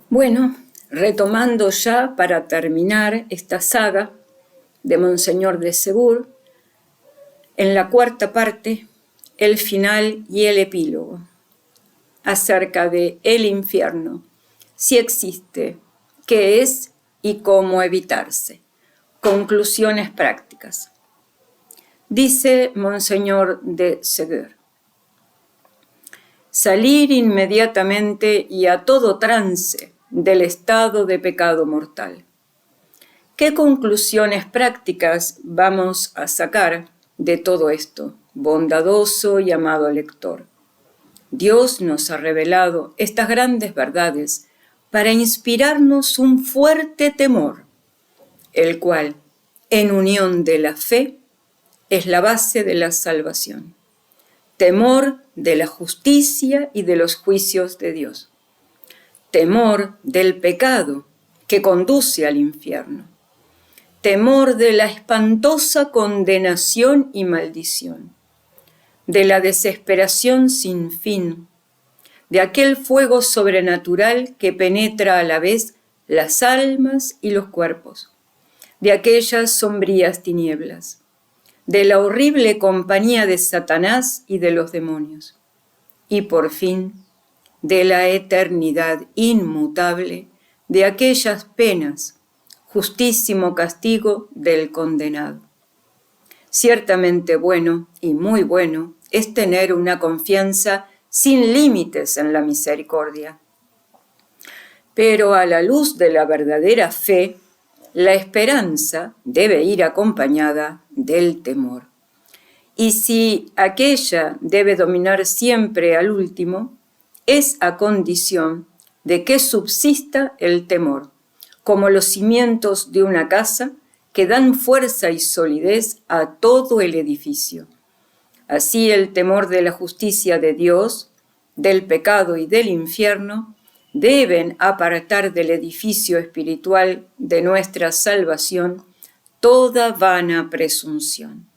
Bueno, retomando ya para terminar esta saga de Monseñor de Segur, en la cuarta parte, el final y el epílogo, acerca de el infierno, si existe, qué es y cómo evitarse. Conclusiones prácticas. Dice Monseñor de Segur: salir inmediatamente y a todo trance del estado de pecado mortal. ¿Qué conclusiones prácticas vamos a sacar de todo esto, bondadoso y amado lector? Dios nos ha revelado estas grandes verdades para inspirarnos un fuerte temor, el cual, en unión de la fe, es la base de la salvación. Temor de la justicia y de los juicios de Dios. Temor del pecado que conduce al infierno. Temor de la espantosa condenación y maldición. De la desesperación sin fin. De aquel fuego sobrenatural que penetra a la vez las almas y los cuerpos. De aquellas sombrías tinieblas. De la horrible compañía de Satanás y de los demonios. Y por fin, de la eternidad inmutable de aquellas penas, justísimo castigo del condenado. Ciertamente bueno y muy bueno es tener una confianza sin límites en la misericordia. Pero a la luz de la verdadera fe, la esperanza debe ir acompañada del temor. Y si aquella debe dominar siempre al último, es a condición de que subsista el temor, como los cimientos de una casa que dan fuerza y solidez a todo el edificio. Así el temor de la justicia de Dios, del pecado y del infierno, deben apartar del edificio espiritual de nuestra salvación toda vana presunción.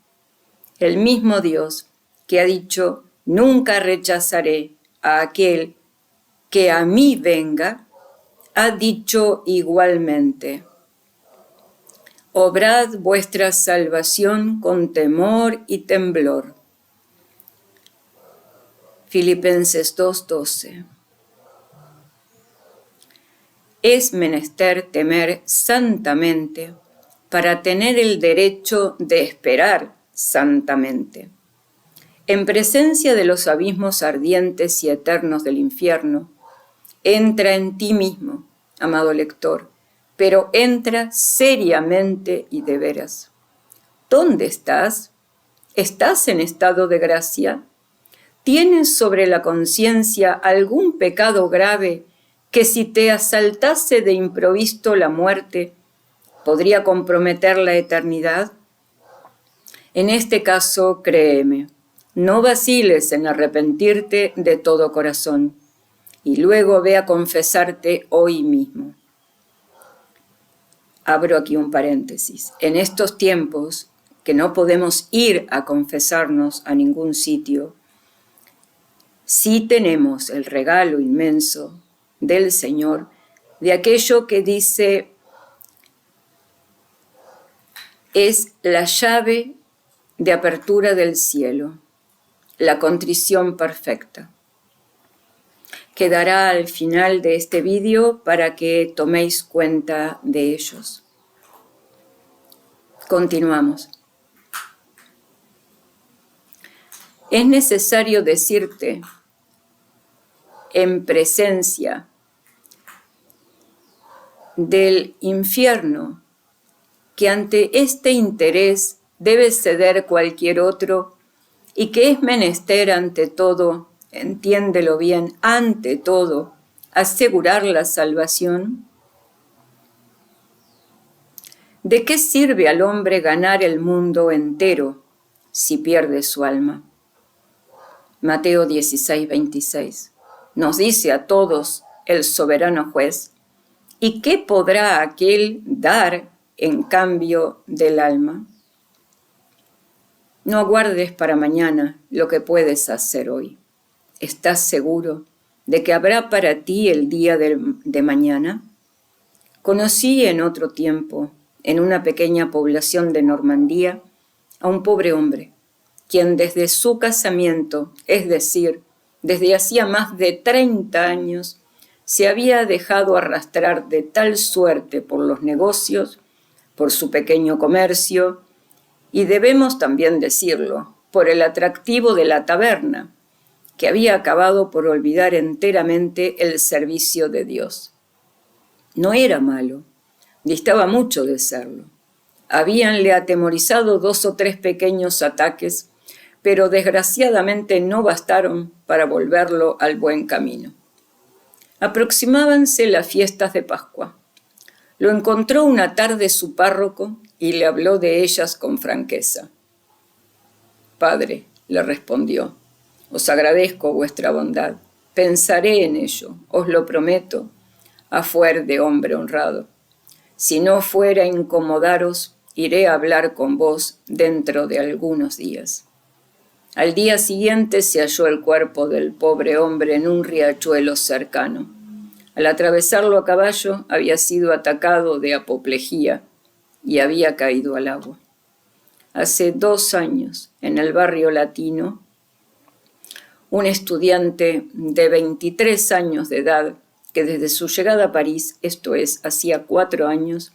El mismo Dios que ha dicho: nunca rechazaré a aquel que a mí venga, ha dicho igualmente: obrad vuestra salvación con temor y temblor. Filipenses 2:12. Es menester temer santamente para tener el derecho de esperar santamente. En presencia de los abismos ardientes y eternos del infierno, entra en ti mismo, amado lector, pero entra seriamente y de veras. ¿Dónde estás? ¿Estás en estado de gracia? ¿Tienes sobre la conciencia algún pecado grave que, si te asaltase de improviso la muerte, podría comprometer la eternidad? En este caso, créeme, no vaciles en arrepentirte de todo corazón, y luego ve a confesarte hoy mismo. Abro aquí un paréntesis. En estos tiempos que no podemos ir a confesarnos a ningún sitio, sí tenemos el regalo inmenso del Señor de aquello que dice es la llave de apertura del cielo, la contrición perfecta. Quedará al final de este vídeo para que toméis cuenta de ellos. Continuamos. Es necesario decirte en presencia del infierno que ante este interés debe ceder cualquier otro y que es menester ante todo, entiéndelo bien, ante todo, asegurar la salvación. ¿De qué sirve al hombre ganar el mundo entero si pierde su alma? Mateo 16:26. Nos dice a todos el soberano juez: ¿y qué podrá aquel dar en cambio del alma? No aguardes para mañana lo que puedes hacer hoy. ¿Estás seguro de que habrá para ti el día de mañana? Conocí en otro tiempo, en una pequeña población de Normandía, a un pobre hombre, quien desde su casamiento, es decir, desde hacía más de 30 años, se había dejado arrastrar de tal suerte por los negocios, por su pequeño comercio, y debemos también decirlo, por el atractivo de la taberna, que había acabado por olvidar enteramente el servicio de Dios. No era malo, distaba mucho de serlo. Habíanle atemorizado 2 o 3 pequeños ataques, pero desgraciadamente no bastaron para volverlo al buen camino. Aproximábanse las fiestas de Pascua. Lo encontró una tarde su párroco y le habló de ellas con franqueza. «Padre», le respondió, «os agradezco vuestra bondad. Pensaré en ello, os lo prometo, a fuer de hombre honrado. Si no fuera a incomodaros, iré a hablar con vos dentro de algunos días». Al día siguiente se halló el cuerpo del pobre hombre en un riachuelo cercano. Al atravesarlo a caballo había sido atacado de apoplejía y había caído al agua. Hace 2 años, en el barrio latino, un estudiante de 23 años de edad, que desde su llegada a París, esto es, hacía 4 años,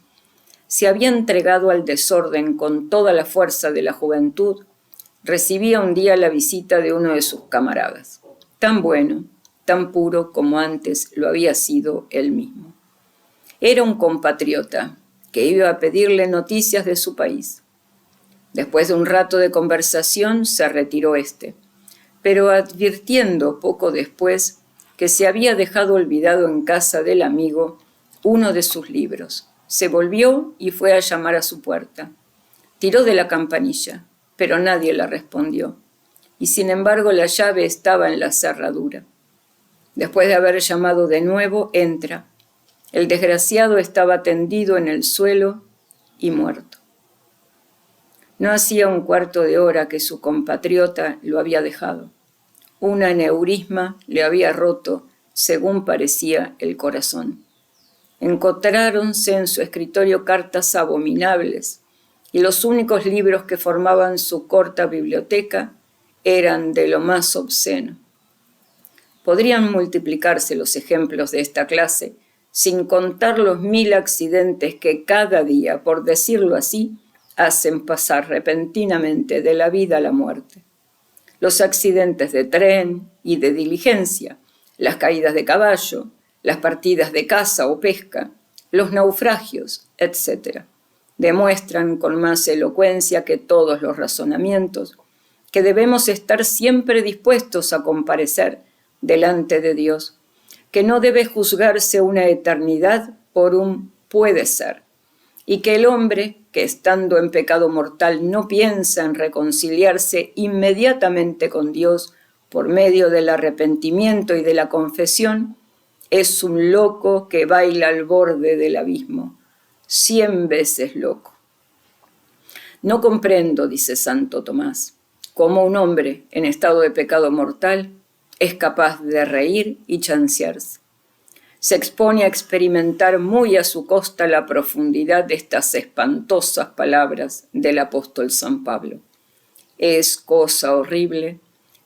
se había entregado al desorden con toda la fuerza de la juventud, recibía un día la visita de uno de sus camaradas, tan bueno, tan puro como antes lo había sido él mismo. Era un compatriota que iba a pedirle noticias de su país. Después de un rato de conversación se retiró pero advirtiendo poco después que se había dejado olvidado en casa del amigo uno de sus libros, se volvió y fue a llamar a su puerta. Tiró de la campanilla, pero nadie le respondió, y sin embargo la llave estaba en la cerradura. Después de haber llamado de nuevo, entra. El desgraciado estaba tendido en el suelo y muerto. No hacía un cuarto de hora que su compatriota lo había dejado. Un aneurisma le había roto, según parecía, el corazón. Encontráronse en su escritorio cartas abominables, y los únicos libros que formaban su corta biblioteca eran de lo más obsceno. Podrían multiplicarse los ejemplos de esta clase, sin contar los 1000 accidentes que cada día, por decirlo así, hacen pasar repentinamente de la vida a la muerte. Los accidentes de tren y de diligencia, las caídas de caballo, las partidas de caza o pesca, los naufragios, etc., demuestran con más elocuencia que todos los razonamientos que debemos estar siempre dispuestos a comparecer delante de Dios, que no debe juzgarse una eternidad por un puede ser, y que el hombre, que estando en pecado mortal no piensa en reconciliarse inmediatamente con Dios por medio del arrepentimiento y de la confesión, es un loco que baila al borde del abismo, 100 veces loco. No comprendo, dice Santo Tomás, cómo un hombre en estado de pecado mortal es capaz de reír y chancearse. Se expone a experimentar muy a su costa la profundidad de estas espantosas palabras del apóstol San Pablo. Es cosa horrible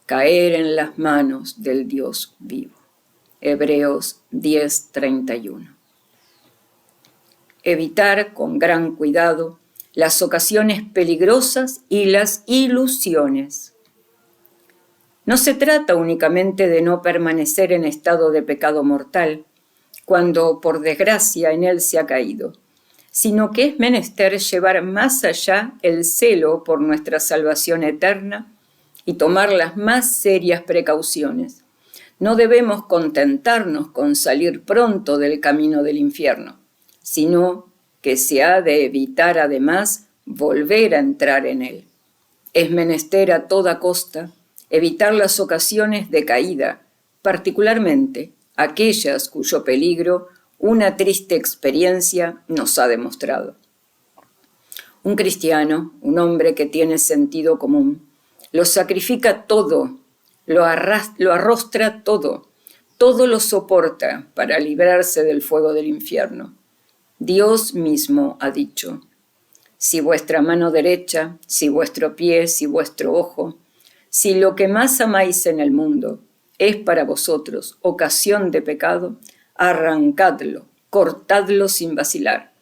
caer en las manos del Dios vivo. Hebreos 10:31. Evitar con gran cuidado las ocasiones peligrosas y las ilusiones. No se trata únicamente de no permanecer en estado de pecado mortal, cuando por desgracia en él se ha caído, sino que es menester llevar más allá el celo por nuestra salvación eterna y tomar las más serias precauciones. No debemos contentarnos con salir pronto del camino del infierno, sino que se ha de evitar además volver a entrar en él. Es menester a toda costa evitar las ocasiones de caída, particularmente aquellas cuyo peligro una triste experiencia nos ha demostrado. Un cristiano, un hombre que tiene sentido común, lo sacrifica todo, lo arrostra todo, todo lo soporta para librarse del fuego del infierno. Dios mismo ha dicho: si vuestra mano derecha, si vuestro pie, si vuestro ojo, si lo que más amáis en el mundo es para vosotros ocasión de pecado, arrancadlo, cortadlo sin vacilar.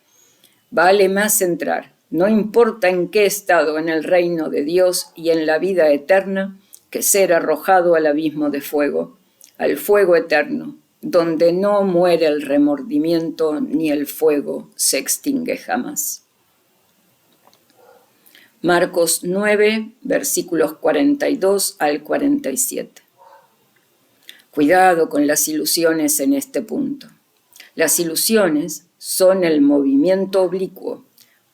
Vale más entrar, no importa en qué estado, en el reino de Dios y en la vida eterna, que ser arrojado al abismo de fuego, al fuego eterno, donde no muere el remordimiento ni el fuego se extingue jamás. Marcos 9, versículos 42 al 47. Cuidado con las ilusiones en este punto. Las ilusiones son el movimiento oblicuo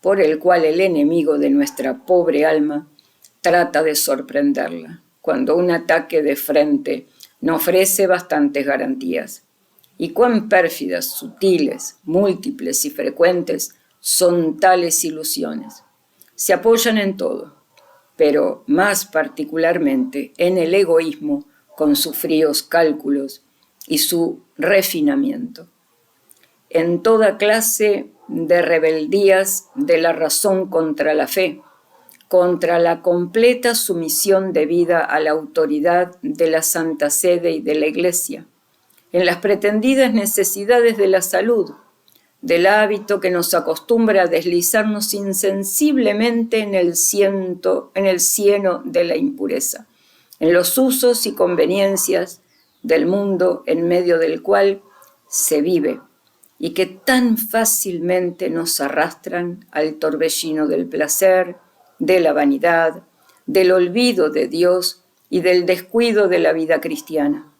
por el cual el enemigo de nuestra pobre alma trata de sorprenderla, cuando un ataque de frente no ofrece bastantes garantías. Y cuán pérfidas, sutiles, múltiples y frecuentes son tales ilusiones. Se apoyan en todo, pero más particularmente en el egoísmo con sus fríos cálculos y su refinamiento. En toda clase de rebeldías de la razón contra la fe, contra la completa sumisión debida a la autoridad de la Santa Sede y de la Iglesia, en las pretendidas necesidades de la salud, del hábito que nos acostumbra a deslizarnos insensiblemente en el cieno de la impureza, en los usos y conveniencias del mundo en medio del cual se vive y que tan fácilmente nos arrastran al torbellino del placer, de la vanidad, del olvido de Dios y del descuido de la vida cristiana.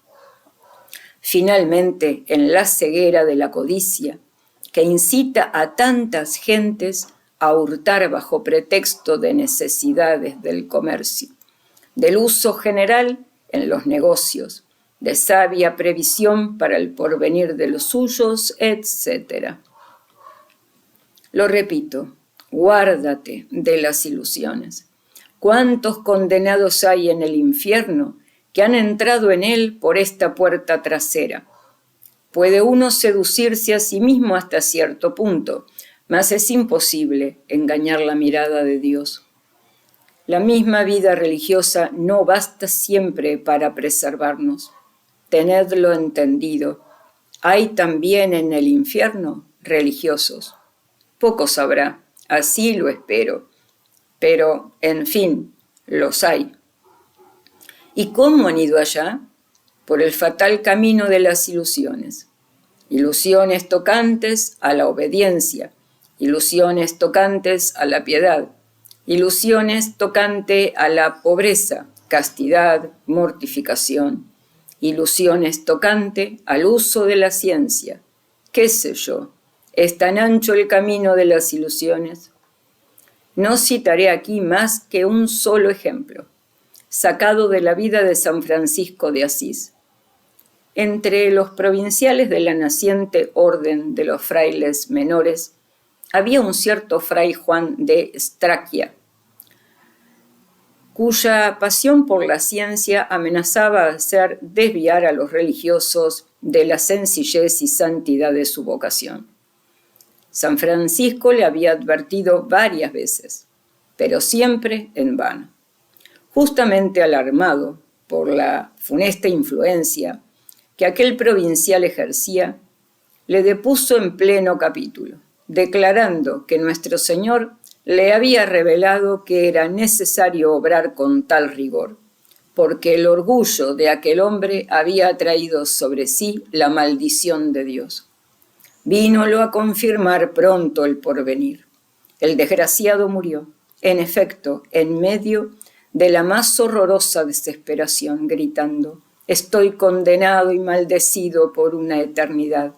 Finalmente, en la ceguera de la codicia, que incita a tantas gentes a hurtar bajo pretexto de necesidades del comercio, del uso general en los negocios, de sabia previsión para el porvenir de los suyos, etc. Lo repito, guárdate de las ilusiones. ¿Cuántos condenados hay en el infierno que han entrado en él por esta puerta trasera? Puede uno seducirse a sí mismo hasta cierto punto, mas es imposible engañar la mirada de Dios. La misma vida religiosa no basta siempre para preservarnos. Tenedlo entendido. Hay también en el infierno religiosos. Pocos habrá, así lo espero. Pero, en fin, los hay. ¿Y cómo han ido allá? Por el fatal camino de las ilusiones. Ilusiones tocantes a la obediencia, ilusiones tocantes a la piedad, ilusiones tocante a la pobreza, castidad, mortificación, ilusiones tocante al uso de la ciencia. ¿Qué sé yo? ¿Es tan ancho el camino de las ilusiones? No citaré aquí más que un solo ejemplo, sacado de la vida de San Francisco de Asís. Entre los provinciales de la naciente orden de los frailes menores, había un cierto fray Juan de Estraquia, cuya pasión por la ciencia amenazaba hacer desviar a los religiosos de la sencillez y santidad de su vocación. San Francisco le había advertido varias veces, pero siempre en vano. Justamente alarmado por la funesta influencia que aquel provincial ejercía, le depuso en pleno capítulo, declarando que nuestro Señor le había revelado que era necesario obrar con tal rigor, porque el orgullo de aquel hombre había traído sobre sí la maldición de Dios. Vínolo a confirmar pronto el porvenir. El desgraciado murió, en efecto, en medio de la más horrorosa desesperación, gritando: «Estoy condenado y maldecido por una eternidad»,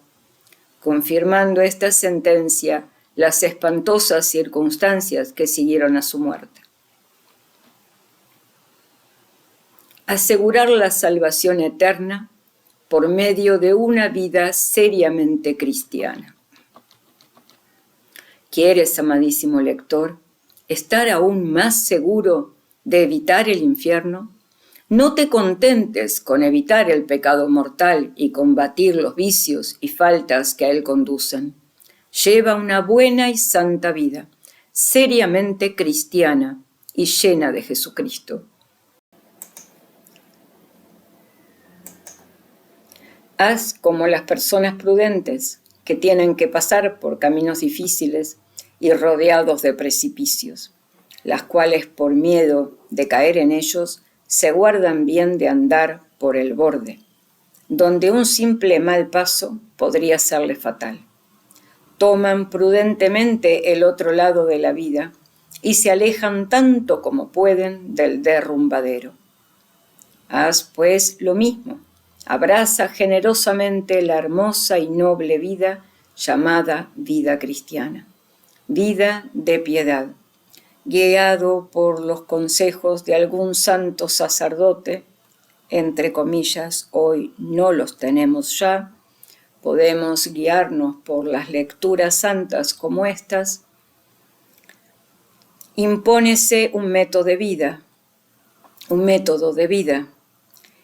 confirmando esta sentencia las espantosas circunstancias que siguieron a su muerte. Asegurar la salvación eterna por medio de una vida seriamente cristiana. ¿Quieres, amadísimo lector, estar aún más seguro de evitar el infierno? No te contentes con evitar el pecado mortal y combatir los vicios y faltas que a él conducen. Lleva una buena y santa vida, seriamente cristiana y llena de Jesucristo. Haz como las personas prudentes que tienen que pasar por caminos difíciles y rodeados de precipicios, las cuales por miedo de caer en ellos se guardan bien de andar por el borde, donde un simple mal paso podría serle fatal. Toman prudentemente el otro lado de la vida y se alejan tanto como pueden del derrumbadero. Haz pues lo mismo, abraza generosamente la hermosa y noble vida llamada vida cristiana, vida de piedad, guiado por los consejos de algún santo sacerdote, entre comillas, hoy no los tenemos ya, podemos guiarnos por las lecturas santas como estas. Impónese un método de vida,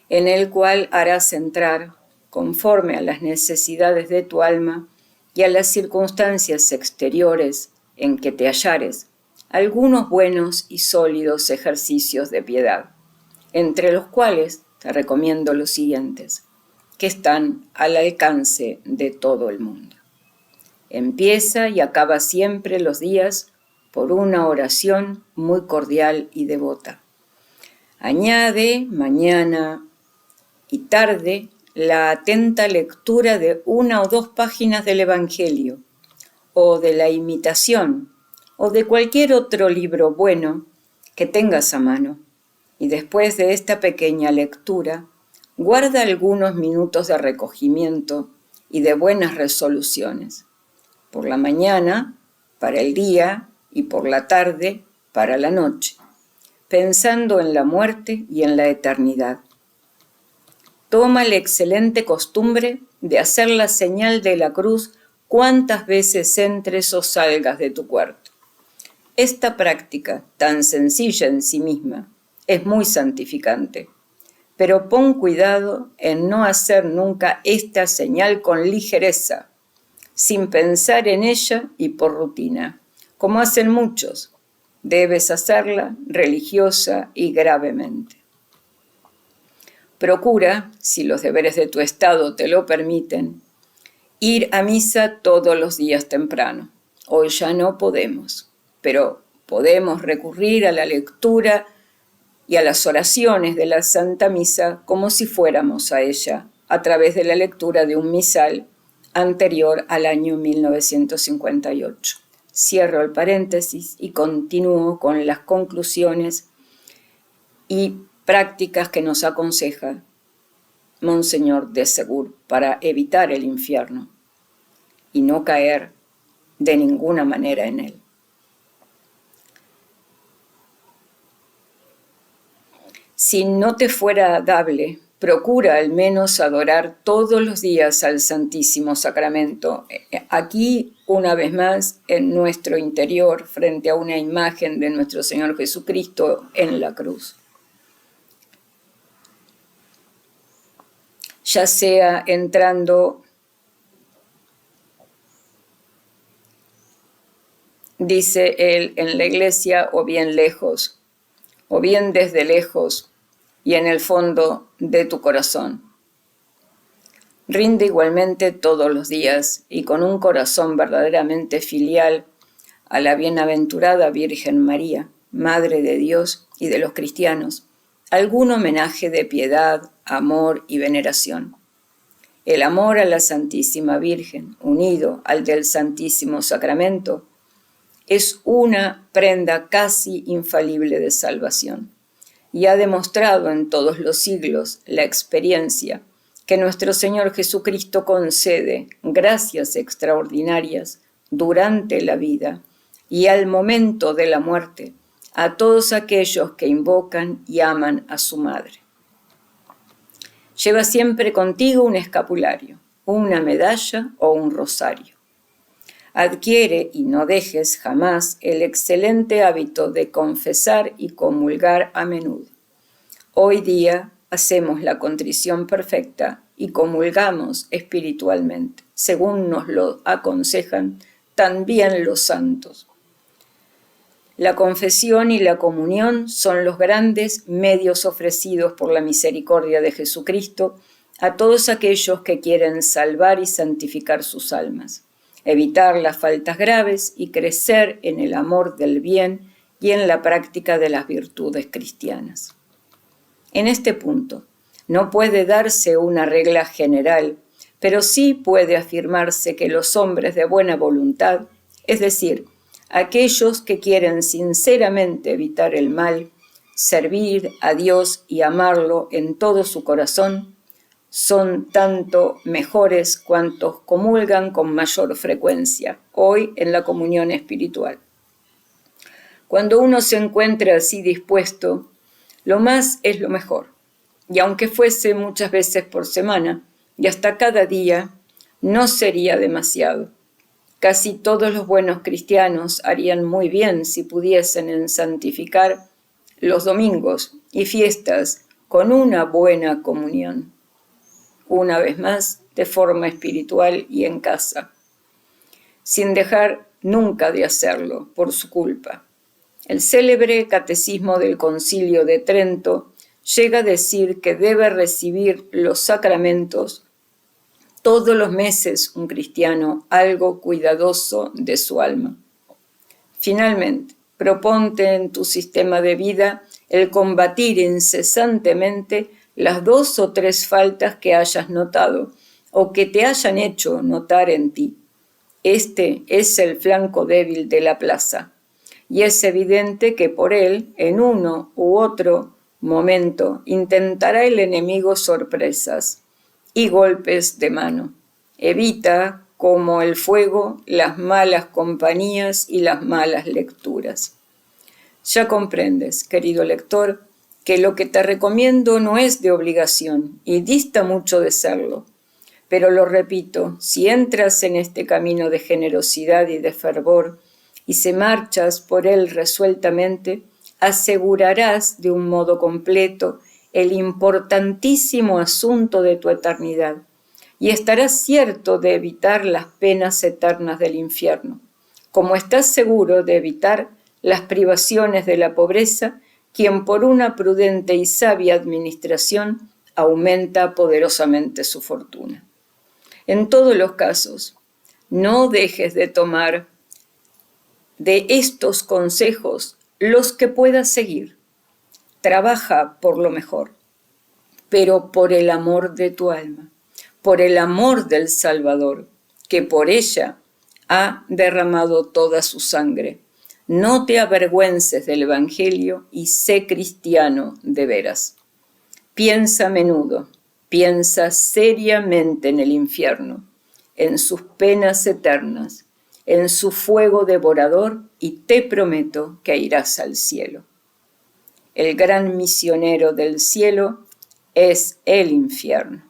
en el cual harás entrar, conforme a las necesidades de tu alma y a las circunstancias exteriores en que te hallares, algunos buenos y sólidos ejercicios de piedad, entre los cuales te recomiendo los siguientes, que están al alcance de todo el mundo. Empieza y acaba siempre los días por una oración muy cordial y devota. Añade mañana y tarde la atenta lectura de 1 o 2 páginas del Evangelio, o de la Imitación, o de cualquier otro libro bueno que tengas a mano, y después de esta pequeña lectura, guarda algunos minutos de recogimiento y de buenas resoluciones, por la mañana, para el día, y por la tarde, para la noche, pensando en la muerte y en la eternidad. Toma la excelente costumbre de hacer la señal de la cruz cuantas veces entres o salgas de tu cuarto. Esta práctica, tan sencilla en sí misma, es muy santificante, pero pon cuidado en no hacer nunca esta señal con ligereza, sin pensar en ella y por rutina, como hacen muchos. Debes hacerla religiosa y gravemente. Procura, si los deberes de tu estado te lo permiten, ir a misa todos los días temprano. Hoy ya no podemos, pero podemos recurrir a la lectura y a las oraciones de la Santa Misa como si fuéramos a ella, a través de la lectura de un misal anterior al año 1958. Cierro el paréntesis y continúo con las conclusiones y prácticas que nos aconseja Monseñor de Segur para evitar el infierno y no caer de ninguna manera en él. Si no te fuera dable, procura al menos adorar todos los días al Santísimo Sacramento. Aquí, una vez más, en nuestro interior, frente a una imagen de nuestro Señor Jesucristo en la cruz. Ya sea entrando, dice él, en la iglesia, o bien lejos, o bien desde lejos y en el fondo de tu corazón. Rinde igualmente todos los días y con un corazón verdaderamente filial a la bienaventurada Virgen María, Madre de Dios y de los cristianos, algún homenaje de piedad, amor y veneración. El amor a la Santísima Virgen, unido al del Santísimo Sacramento, es una prenda casi infalible de salvación, y ha demostrado en todos los siglos la experiencia que nuestro Señor Jesucristo concede gracias extraordinarias durante la vida y al momento de la muerte a todos aquellos que invocan y aman a su Madre. Lleva siempre contigo un escapulario, una medalla o un rosario. Adquiere y no dejes jamás el excelente hábito de confesar y comulgar a menudo. Hoy día hacemos la contrición perfecta y comulgamos espiritualmente, según nos lo aconsejan también los santos. La confesión y la comunión son los grandes medios ofrecidos por la misericordia de Jesucristo a todos aquellos que quieren salvar y santificar sus almas, evitar las faltas graves y crecer en el amor del bien y en la práctica de las virtudes cristianas. En este punto, no puede darse una regla general, pero sí puede afirmarse que los hombres de buena voluntad, es decir, aquellos que quieren sinceramente evitar el mal, servir a Dios y amarlo en todo su corazón, son tanto mejores cuantos comulgan con mayor frecuencia, hoy en la comunión espiritual. Cuando uno se encuentra así dispuesto, lo más es lo mejor, y aunque fuese muchas veces por semana y hasta cada día, no sería demasiado. Casi todos los buenos cristianos harían muy bien si pudiesen santificar los domingos y fiestas con una buena comunión. Una vez más, de forma espiritual y en casa, sin dejar nunca de hacerlo por su culpa. El célebre Catecismo del Concilio de Trento llega a decir que debe recibir los sacramentos todos los meses un cristiano algo cuidadoso de su alma. Finalmente, proponte en tu sistema de vida el combatir incesantemente las 2 o 3 faltas que hayas notado o que te hayan hecho notar en ti. Este es el flanco débil de la plaza, y es evidente que por él, en uno u otro momento, intentará el enemigo sorpresas y golpes de mano. Evita, como el fuego, las malas compañías y las malas lecturas. Ya comprendes, querido lector, que lo que te recomiendo no es de obligación y dista mucho de serlo. Pero lo repito, si entras en este camino de generosidad y de fervor y se marchas por él resueltamente, asegurarás de un modo completo el importantísimo asunto de tu eternidad y estarás cierto de evitar las penas eternas del infierno, como estás seguro de evitar las privaciones de la pobreza, quien por una prudente y sabia administración aumenta poderosamente su fortuna. En todos los casos, no dejes de tomar de estos consejos los que puedas seguir. Trabaja por lo mejor, pero por el amor de tu alma, por el amor del Salvador, que por ella ha derramado toda su sangre. No te avergüences del Evangelio y sé cristiano de veras. Piensa a menudo, piensa seriamente en el infierno, en sus penas eternas, en su fuego devorador y te prometo que irás al cielo. El gran misionero del cielo es el infierno.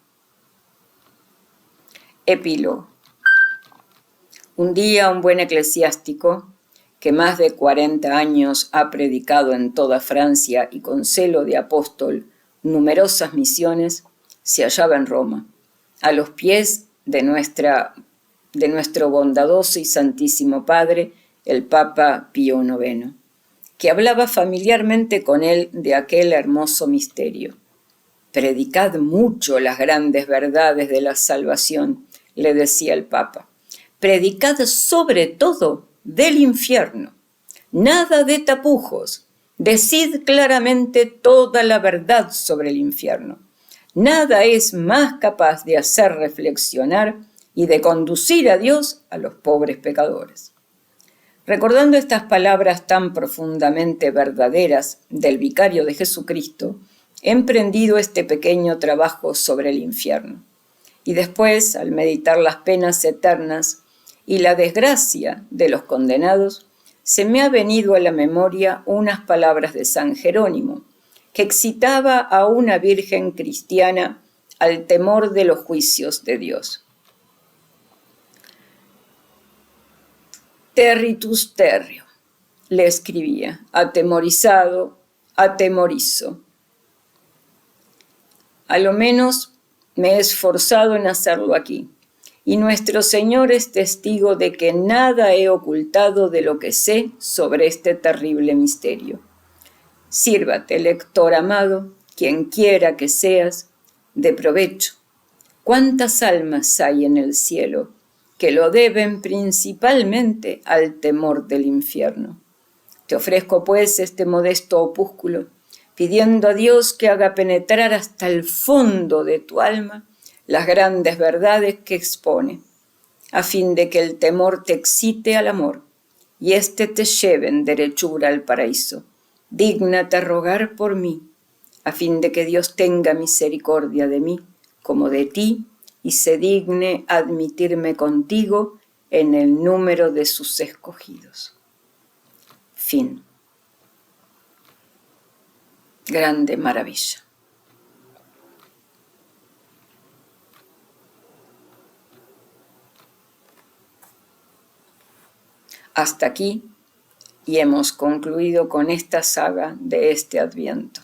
Epílogo. Un día un buen eclesiástico, que más de 40 años ha predicado en toda Francia y con celo de apóstol numerosas misiones, se hallaba en Roma, a los pies de nuestro bondadoso y santísimo Padre, el Papa Pío IX, que hablaba familiarmente con él de aquel hermoso misterio. Predicad mucho las grandes verdades de la salvación, le decía el Papa. Predicad sobre todo del infierno. Nada de tapujos. Decid claramente toda la verdad sobre el infierno. Nada es más capaz de hacer reflexionar y de conducir a Dios a los pobres pecadores. Recordando estas palabras tan profundamente verdaderas del vicario de Jesucristo, he emprendido este pequeño trabajo sobre el infierno. Y después, al meditar las penas eternas y la desgracia de los condenados, se me ha venido a la memoria unas palabras de San Jerónimo, que excitaba a una virgen cristiana al temor de los juicios de Dios. Territus terrio, le escribía, atemorizado, atemorizo. A lo menos me he esforzado en hacerlo aquí, y nuestro Señor es testigo de que nada he ocultado de lo que sé sobre este terrible misterio. Sírvate, lector amado, quien quiera que seas, de provecho. ¿Cuántas almas hay en el cielo que lo deben principalmente al temor del infierno? Te ofrezco, pues, este modesto opúsculo, pidiendo a Dios que haga penetrar hasta el fondo de tu alma las grandes verdades que expone, a fin de que el temor te excite al amor y éste te lleve en derechura al paraíso. Dígnate rogar por mí, a fin de que Dios tenga misericordia de mí, como de ti, y se digne admitirme contigo en el número de sus escogidos. Fin. Grande maravilla. Hasta aquí y hemos concluido con esta saga de este Adviento.